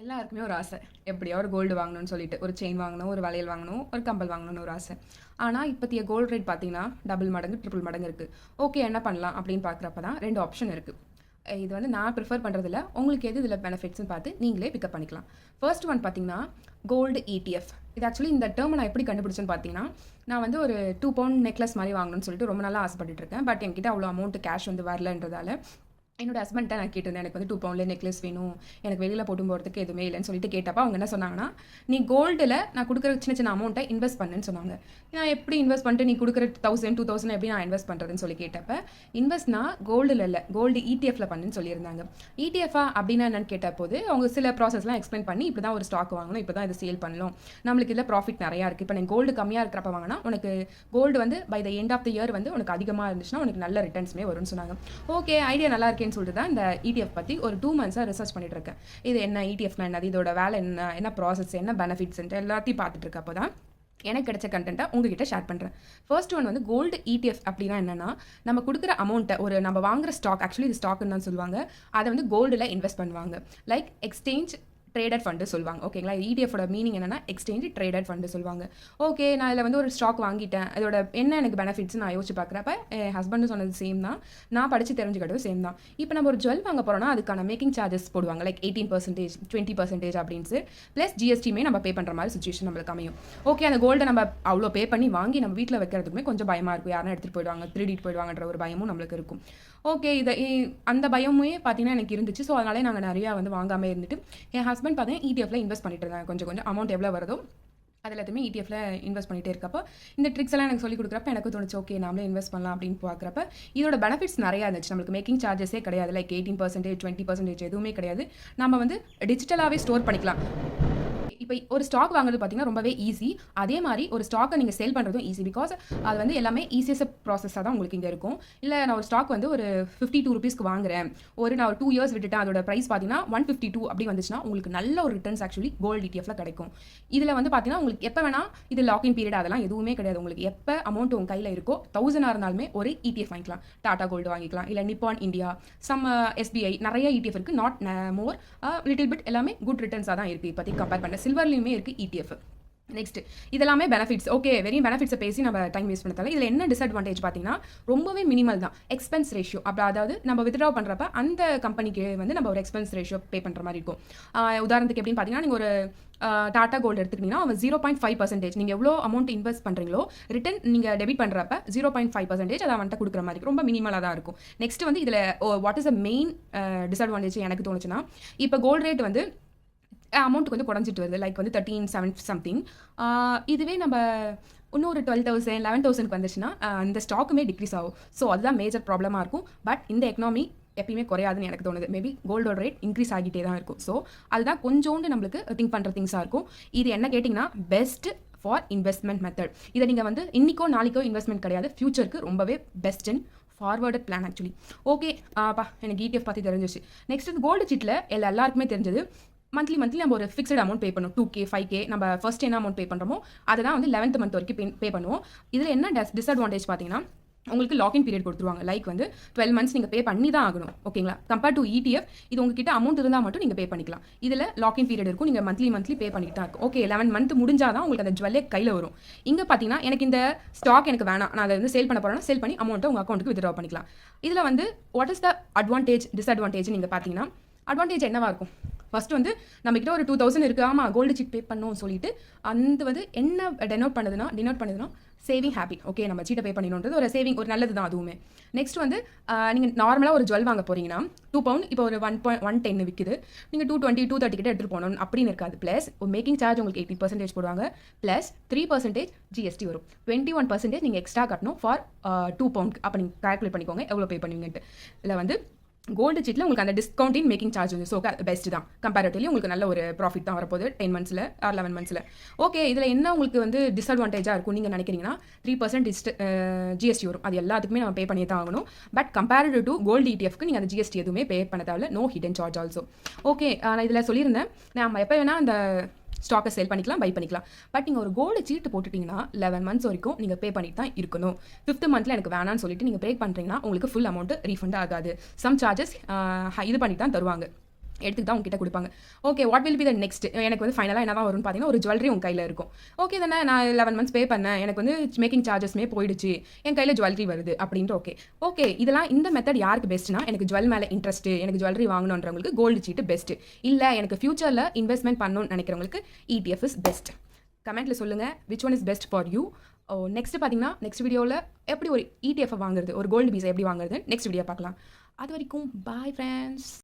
எல்லாருக்குமே ஒரு ஆசை. எப்படியோ ஒரு கோல்டு வாங்கணும்னு சொல்லிட்டு. ஒரு செயின் வாங்கணும், ஒரு வளையல் வாங்கணும், ஒரு கம்பல் வாங்கணும்னு ஒரு ஆசை. ஆனா, இப்பத்திய கோல்ட் ரேட் பார்த்தீங்கன்னா, டபுள் மடங்கு, ட்ரிபிள் மடங்கு இருக்கு. ஓகே என்ன பண்ணலாம் அப்படின்னு பார்க்குறப்ப தான் 2 ஆப்ஷன் இருக்கு. இது வந்து நான் ப்ரிஃபர் பண்ணுறதில்ல. உங்களுக்கு எது இதில பெனிஃபிட்ஸ்ன்னு பார்த்து நீங்களே பிக்கப் பண்ணிக்கலாம். ஃபர்ஸ்ட் ஒன் பார்த்தீங்கன்னா, கோல்டு ETF. இது ஆக்சுவலி இந்த டேர்மை நான் எப்படி கண்டுபிடிச்சேன்னு பார்த்தீங்கன்னா, நான் வந்து ஒரு 2 பவுண்ட் நெக்லஸ் மாதிரி வாங்கணும்னு சொல்லிட்டு ரொம்ப நாளா ஆசைப்பட்டுட்டு இருக்கேன். பட் என்கிட்ட அவ்வளோ அமௌண்ட் கேஷ் வந்து வரலன்றதால என்னோட ஹஸ்பண்ட்ட நான் கேட்டிருந்தேன். எனக்கு வந்து 2 பவுண்ட்ல நெக்லஸ் வேணும். எனக்கு வெளியில போட்டு போறதுக்கு எதுவுமே இல்லன்னு சொல்லிட்டு கேட்டப்ப, அவங்க என்ன சொன்னாங்கன்னா, "நீ கோல்டுல நான் குடுக்குற சின்ன சின்ன அமௌண்ட்ட இன்வெஸ்ட் பண்ணுன்னு" சொன்னாங்க. நான் எப்படி இன்வெஸ்ட் பண்ணிட்டு நீ குடுக்குற 1000, 2000 எப்படி நான் இன்வெஸ்ட் பண்றதுன்னு சொல்லி கேட்டப்ப, இன்வெஸ்ட்னா கோல்டுல இல்ல, கோல்டு ETFல பண்ணுன்னு சொல்லியிருந்தாங்க. ETFஆ அப்படின்னா என்னன்னு கேட்டபோது, அவங்க சில ப்ராசஸ்லாம் எக்ஸ்பிளைன் பண்ணி, இப்படி தான் ஒரு ஸ்டாக் வாங்கணும், இப்படி தான் இத சேல் பண்ணணும். நம்மளுக்கு இதுல ப்ராஃபிட் நெறையா இருக்கு. இப்ப நீ கோல்டு கம்மியா இருக்கிறப்ப வாங்குனா, உனக்கு கோல்டு வந்து by the end of the year வந்து உனக்கு அதிகமா இருந்துச்சுன்னா, உனக்கு நல்ல ரிட்டர்ன்ஸ்மே வரும்னு சொன்னாங்க. ஓகே ஐடியா நல்லா இருக்கேன்னு சொல்லிட்டு தான் இந்த ETF பத்தி ஒரு 2 மந்த்ஸா ரிசர்ச் பண்ணிட்டு இருக்கேன். இது என்ன ETFனா என்னது, இதோட வேலை என்ன, என்ன ப்ராசஸ், என்ன பெனிஃபிட்ஸ் எல்லாத்தையும் பார்த்துட்டு இருக்கப்போ தான் எனக்கு கிடைச்ச கண்டென்ட்டை உங்ககிட்ட ஷேர் பண்ணுறேன். ஃபர்ஸ்ட் ஒன் வந்து கோல்டு ETF அப்படின்னா என்னன்னா, நம்ம கொடுக்குற அமௌண்ட்டை ஒரு நம்ம வாங்குற ஸ்டாக், ஆக்சுவலி இது ஸ்டாக்னு தான் சொல்லுவாங்க, அதை வந்து கோல்டில் இன்வெஸ்ட் பண்ணுவாங்க. லைக் எக்ஸ்சேஞ்ச் ட்ரேடட் ஃபண்டு சொல்லுவாங்க. ஓகேங்களா, ETFோட மீனிங் என்னன்னா எக்ஸ்சேஞ்ச் ட்ரேடட் ஃபண்டு சொல்லுவாங்க. ஓகே நான் இதில் வந்து ஒரு ஸ்டாக் வாங்கிட்டேன், அதோட என்ன எனக்கு பெனிஃபிட்ஸ் நான் யோசிச்சு பார்க்குறப்ப என் ஹஸ்பண்டும் சொன்னது சேம் தான், நான் படித்து தெரிஞ்சுக்கிட்டது சேம் தான். இப்போ நம்ம ஒரு ஜுவல் வாங்க போகிறோம்னா அதுக்கான மேக்கிங் சார்ஜஸ் போடுவாங்க. லைக் 18%, 20% அப்படின்னு ப்ளஸ் ஜிஎஸ்டியுமே நம்ம பே பண்ணுற மாதிரி சுச்சுவேஷன் நம்மளுக்கு அமையும். ஓகே அந்த கோல்டை நம்ம அவ்வளோ பே பண்ணி வாங்கி நம்ம வீட்டில் வைக்கிறதுக்குமே கொஞ்சம் பயமாக இருக்கும். யாரும் எடுத்துகிட்டு போயிடுவாங்க, திருடிட்டு போயிடுவாங்கன்ற ஒரு பயமும் நம்மளுக்கு இருக்கும். ஓகே அந்த பயமுமே பார்த்தீங்கன்னா எனக்கு இருந்துச்சு. ஸோ அதனாலே நாங்கள் நிறையா வந்து வாங்காமல் இருந்துட்டு என் ஹஸ்பண்ட் பார்த்தீங்கன்னா ETFல இன்வெஸ்ட் பண்ணிட்டு இருந்தாங்க. கொஞ்சம் கொஞ்சம் அமௌண்ட் எவ்வளோ வருதோ அது எல்லாத்தையுமே ETFல இன்வெஸ்ட் பண்ணிட்டே இருக்கப்போ இந்த ட்ரிக்ஸ் எல்லாம் எனக்கு சொல்லி கொடுக்குறப்ப எனக்கு தோணுச்சு, ஓகே நாமளே இன்வெஸ்ட் பண்ணலாம் அப்படின்னு பார்க்குறப்ப இதோட பெனிஃபிட்ஸ் நிறையா இருந்துச்சு. நம்மளுக்கு மேக்கிங் சார்ஜஸே கிடையாது. லைக் 18%, 20% எதுவுமே கிடையாது. நம்ம வந்து டிஜிட்டலாகவே ஸ்டோர் பண்ணிக்கலாம். இப்போ ஒரு ஸ்டாக் வாங்குறது பார்த்தீங்கன்னா ரொம்பவே ஈஸி. அதே மாதிரி ஒரு ஸ்டாக்கை நீங்கள் சேல் பண்ணுறதும் ஈஸி. பிகாஸ் அது வந்து எல்லாமே ஈஸியஸ்ட் ப்ராசஸாக தான் உங்களுக்கு இங்கே இருக்கும். இல்லை நான் ஒரு ஸ்டாக் வந்து ஒரு 52 ருபீஸ்க்கு வாங்குறேன், நான் ஒரு 2 இயர்ஸ் விட்டுட்டேன், அதோட ப்ரைஸ் பார்த்தீங்கன்னா 152 அப்படி வந்துச்சுன்னா உங்களுக்கு நல்ல ஒரு ரிட்டர்ன்ஸ் ஆக்சுவலி கோல்டு ETFல கிடைக்கும். இதில் வந்து பார்த்தீங்கன்னா உங்களுக்கு எப்போ வேணால் இது லாக்இன் பீரியட் அதெல்லாம் எதுவுமே கிடையாது. உங்களுக்கு எப்போ அமௌண்ட் உங்கள் கையில் இருக்கோ 1000 இருந்தாலுமே ஒரு ETF வாங்கிக்கலாம். டாடா கோல்டு வாங்கிக்கலாம், இல்லை நிப்பான் இந்தியா, சம் SBI, நிறைய ETF இருக்குது. நாட் மோர், லிட்டில் பிட் எல்லாமே குட் ரிட்டர்ன்ஸாக தான் இருக்குது இப்போதைக்கு கம்பேர் பண்ண. சில்வர்லையுமே இருக்குது ETF. நெக்ஸ்ட் இதெல்லாமே பெனிஃபிட்ஸ். ஓகே வெறும் பெனிஃபிட்ஸை பேசி நம்ம டைம் வேஸ்ட் பண்ண தேவை. இதில் என்ன டிஸ்அட்வான்டேஜ் பார்த்தீங்கன்னா ரொம்பவே மினிமல் தான். எக்ஸ்பென்ஸ் ரேஷியோ அப்போ அதாவது நம்ம வித்ட்ரா பண்ணுறப்ப அந்த கம்பெனிக்கு வந்து நம்ம ஒரு எக்ஸ்பென்ஸ் ரேஷியோ பே பண்ணுற மாதிரி இருக்கும். உதாரணத்துக்கு எப்படின்னு பார்த்தீங்கன்னா, நீங்கள் ஒரு டாடா கோல்டு எடுத்துக்கிட்டீங்கன்னா அவன் 0.5% நீங்கள் எவ்வளோ அமௌண்ட் இன்வெஸ்ட் பண்ணுறீங்களோ ரிட்டன் நீங்கள் டெபிட் பண்ணுறப்ப 0.5% அதை அவன்கிட்ட கொடுக்குற மாதிரி ரொம்ப மினிமலாக தான் இருக்கும். நெக்ஸ்ட் வந்து இதில் what is a main disadvantage எனக்கு தோணுச்சுன்னா, இப்போ கோல்டு ரேட் வந்து அமௌண்ட் கொஞ்சம் குறைஞ்சிட்டு வருது. லைக் வந்து 13,700 சம்திங். இதுவே நம்ம இன்னொரு 12,000, 11,000க்கு வந்துச்சுன்னா அந்த ஸ்டாக்குமே டிக்ரீஸ் ஆகும். ஸோ அதுதான் மேஜர் ப்ராப்ளமாக இருக்கும். பட் இந்த எக்கனாமி எப்பயுமே குறையாதுன்னு எனக்கு தோணுது. மேபி கோல்டோட ரேட் இன்க்ரீஸ் ஆகிட்டே தான் இருக்கும். ஸோ அதுதான் கொஞ்சோண்டு நம்மளுக்கு திங்க் பண்ணுற திங்ஸாக இருக்கும். இது என்ன கேட்டிங்கன்னா பெஸ்ட் ஃபார் இன்வெஸ்ட்மெண்ட் மெத்தட். இதை நீங்கள் வந்து இன்னிக்கோ நாளைக்கோ இன்வெஸ்ட்மெண்ட் கிடையாது, ஃபியூச்சருக்கு ரொம்பவே best and forwarded plan actually. Okay எனக்கு ETF பற்றி தெரிஞ்சிச்சு. நெக்ஸ்ட் வந்து கோல்டு சீட்டில் எல்லாருக்குமே தெரிஞ்சது மந்த்லி நம்ம ஒரு ஃபிக்ஸ்ட் அமௌண்ட் பே பண்ணுவோம். 2K 5K நம்ம ஃபர்ஸ்ட் என்ன அமௌண்ட் பே பண்ணுறோமோ அதை தான் வந்து 11th மந்த் வரைக்கும் பே பண்ணுவோம். இதில் என்ன டிஸ்அட்வான்டேஜ் பார்த்தீங்கன்னா, உங்களுக்கு லாக்இன் பீரியட் கொடுத்துருவாங்க. லைக் வந்து 12 மந்த்ஸ் நீங்கள் பே பண்ணி தான் ஆகணும். ஓகேங்களா, கம்பேர் டு ETF இது உங்ககிட்ட அமௌண்ட் இருந்தால் மட்டும் நீங்கள் பே பண்ணிக்கலாம். இதில் லாக்இன் பீரியட் இருக்கும், நீங்கள் மந்த்லி பே பண்ணிட்டு தான் இருக்கும். ஓகே 11 மந்த் முடிஞ்சால் தான் உங்களுக்கு அந்த ஜுவல்லே கையில் வரும். இங்கே பார்த்தீங்கன்னா எனக்கு இந்த ஸ்டாக் எனக்கு வேணாம், நான் அதை வந்து சேல் பண்ண போகிறேன்னா சேல் பண்ணி அமௌண்ட்டை உங்கள் அக்கௌண்ட்டுக்கு வித்ட்ரா பண்ணிக்கலாம். இதில் வந்து what is the advantage disadvantage நீங்கள் பார்த்தீங்கன்னா, அட்வான்டேஜ் என்னவா இருக்கும்? ஃபர்ஸ்ட் வந்து நம்மகிட்ட ஒரு 2000 இருக்குது, ஆமாம் கோல்டு சீட் பே பண்ணோம்னு சொல்லிட்டு அந்த வந்து என்ன டினோட் பண்ணுதுன்னா சேவிங் ஹேபிட். ஓகே நம்ம சீட்டை பே பண்ணிடணுன்றது ஒரு சேவிங், ஒரு நல்லது தான் அதுவுமே. நெக்ஸ்ட் வந்து நீங்கள் நார்மலாக ஒரு ஜுவல் வாங்க போகிறீங்கன்னா 2 பவுண்ட் இப்போ ஒரு 1.110 விற்குது, நீங்கள் 220, 230 கிட்ட எடுத்துகிட்டு போகணும் அப்படின்னு இருக்காது. ப்ளஸ் ஒரு மேக்கிங் சார்ஜ் உங்களுக்கு 18% போடுவாங்க, ப்ளஸ் 3% GST வரும். 21% நீங்கள் எக்ஸ்ட்ரா கட்டணும் ஃபார் 2 பவுண்ட். அப்போ நீங்கள் கால்குலேட் பண்ணிக்கோங்க எவ்வளோ பே பண்ணுவீங்கன்ட்டு. இதில் வந்து கோல்டு சீட்டில் உங்களுக்கு அந்த டிஸ்கவுண்டிங் மேக்கிங் சார்ஜ் வந்து ஸோ பெஸ்ட் தான். கம்பேரிட்டிவ்லி உங்களுக்கு நல்ல ஒரு ப்ராஃபிட் தான் வரப்போகுது 10 மந்த்ஸில் ஆர் 11 மந்த்ஸில். ஓகே இதில் என்ன உங்களுக்கு வந்து டிஸ்அட்வான்டேஜாக இருக்கும் நீங்கள் நினைக்கிறீங்கன்னா, 3% GST வரும். அது எல்லாத்துக்குமே நம்ம பே பண்ணி தான் ஆகணும். பட் கம்பேரிட்டிவ் டு கோல்டு ETFக்கு நீங்கள் அந்த GST எதுவுமே பே பண்ண தேவையில்ல. No hidden charge also. Okay நான் இதில் சொல்லியிருந்தேன் நம்ம எப்போ வேணால் அந்த ஸ்டாக்கை சேல் பண்ணிக்கலாம், பை பண்ணிக்கலாம். பட் நீங்கள் ஒரு கோல்டு சீட்டு போட்டுட்டிங்கன்னா 11 மந்த்ஸ் வரைக்கும் நீங்கள் பே பண்ணிட்டு தான் இருக்கணும். 5th மந்த்தில் எனக்கு வேணான்னு சொல்லிட்டு நீங்கள் பே பண்ணுறீங்கன்னா உங்களுக்கு ஃபுல் அமௌண்ட் ரீஃபண்ட் ஆகாது. சம் சார்ஜஸ் இது பண்ணி தான் தருவாங்க. எடுத்துட்டு தான் உங்ககிட்ட கொடுப்பாங்க. Okay what will be the next? எனக்கு வந்து ஃபைனலாக என்ன தான் வரும்னு பார்த்தீங்கன்னா ஒரு ஜுவல்லரி உங்கள் கையில் இருக்கும். ஓகே தானே, நான் 11 மந்த்ஸ் பே பண்ணேன், எனக்கு வந்து மேக்கிங் சார்ஜஸ்மே போயிடுச்சு, என் கையில் ஜுவல்லரி வருது அப்படின்ட்டு. ஓகே ஓகே இதெல்லாம் இந்த மெத்தட் யாருக்கு பெஸ்ட்னா, எனக்கு ஜுவல் மேலே இன்ட்ரெஸ்ட்டு, எனக்கு ஜுவல்லரி வாங்கணுன்றவங்களுக்கு கோல்டு சீட்டு பெஸ்ட்டு. இல்லை எனக்கு ஃபியூச்சரில் இன்வெஸ்ட்மெண்ட் பண்ணணும்னு நினைக்கிறவங்களுக்கு ETF இஸ் பெஸ்ட். கமெண்ட்டில் சொல்லுங்கள் which one is best for you. Next பார்த்தீங்கன்னா நெக்ஸ்ட் வீடியோவில் எப்படி ஒரு ETF வாங்குறது, ஒரு கோல்டு பீஸை எப்படி வாங்குறது நெக்ஸ்ட் வீடியோ பார்க்கலாம். அது வரைக்கும் பாய் ஃப்ரெண்ட்ஸ்.